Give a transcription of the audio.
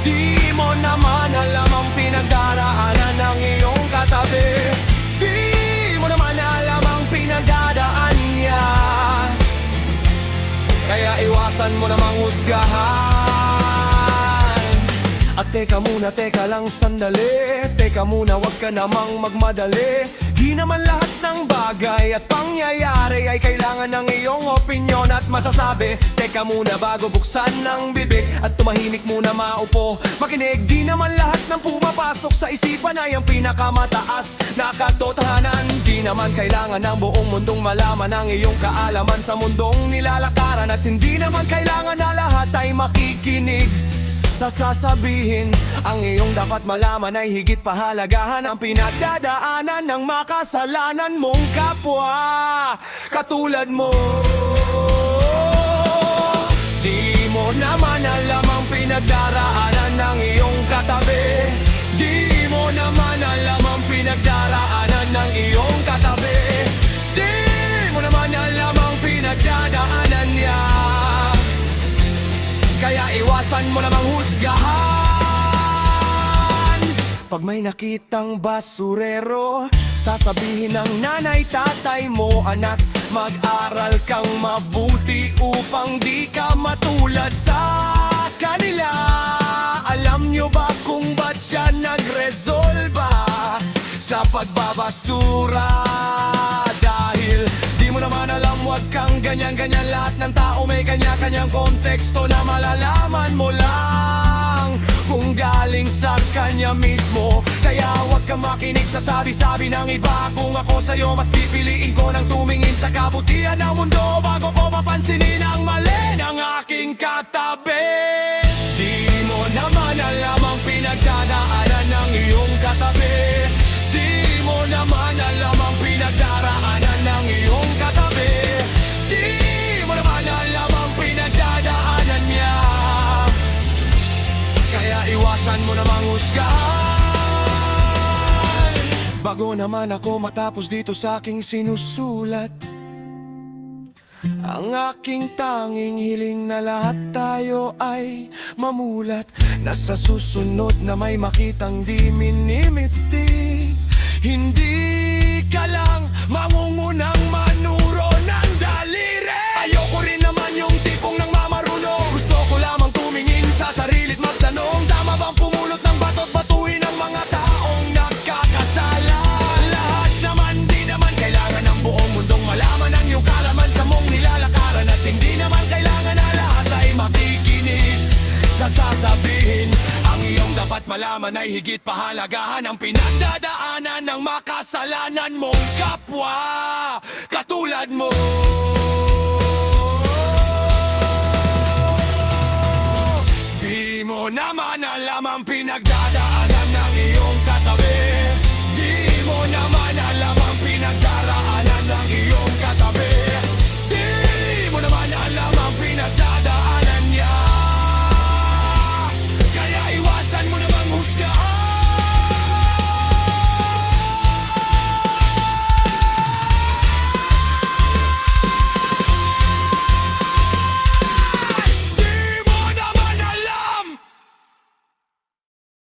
Di mo naman alam ang pinagdaraanan ng iyong katabi. Di mo naman alam ang pinagdadaan niya, kaya iwasan mo namang husgahan. At teka muna, teka lang sandali. Teka muna, wag ka namang magmadali. Di naman lahat ng bagay at pangyayari ay kailangan ng iyong opinyon at masasabi. Teka muna bago buksan ng bibig at tumahimik muna maupo. Makinig, di naman lahat ng pumapasok sa isipan ay ang pinakamataas na katotohanan. Di naman kailangan ng buong mundong malaman ang iyong kaalaman sa mundong nilalakaran. At hindi naman kailangan na lahat ay makikinig sa sasabihin. Ang iyong dapat malaman ay higit pahalagahan ang pinagdadaanan ng makasalanan mong kapwa katulad mo. Di mo naman alam ang pinagdaraanan ng iyong katabi. Di mo naman alam ang pinagdaraanan ng iyong katabi. Di mo naman alam ang pinagdadaanan niya, kaya iwasan mo namang husgahan. Pag may nakitang basurero, sasabihin ng nanay, tatay mo, anak, mag-aral kang mabuti upang di ka matulad sa kanila. Alam nyo ba kung ba't siya nagresolba sa pagbabasura? Dahil di mo naman alam, wag kang ganyan-ganyan. Lahat ng tao may kanya-kanyang konteksto na malalaman mo lang kung galing sa kanya mismo. Kaya wag kang makinig sa sabi-sabi ng iba. Kung ako sa'yo, mas pipiliin ko ng tumingin sa kabutihan ng mundo bago ko mapansinin ang mali ng aking katabi. Di mo naman alam ang pinagdadaanan ng iyong katabi. Di mo naman alam ang pinagdaraanan ng iyong katabi. Di mo naman alam ang pinagdadaanan niya, kaya iwasan mo namang husgahan. Bago naman ako matapos dito sa aking sinusulat, ang aking tanging hiling na lahat tayo ay mamulat, na sa susunod na may makitang di minimiti. Hindi ka lang mangungunang manuro ng daliri. Ayoko rin naman yung tipong nang mamarunong. Gusto ko lamang tumingin sa sarili't magtanong, tama bang pumulot ng bato't batuhin ang mga taong nagkakasala? Lahat naman, di naman kailangan ng buong mundong malaman ang iyong kalaman sa mong nilalakaran. At hindi naman kailangan na lahat ay makikinig sa sasabihin. Ang iyong dapat malaman ay higit pahalagahan ang pinagdadaanan ng makasalanan mong kapwa katulad mo. Di mo naman alam ang pinagdadaanan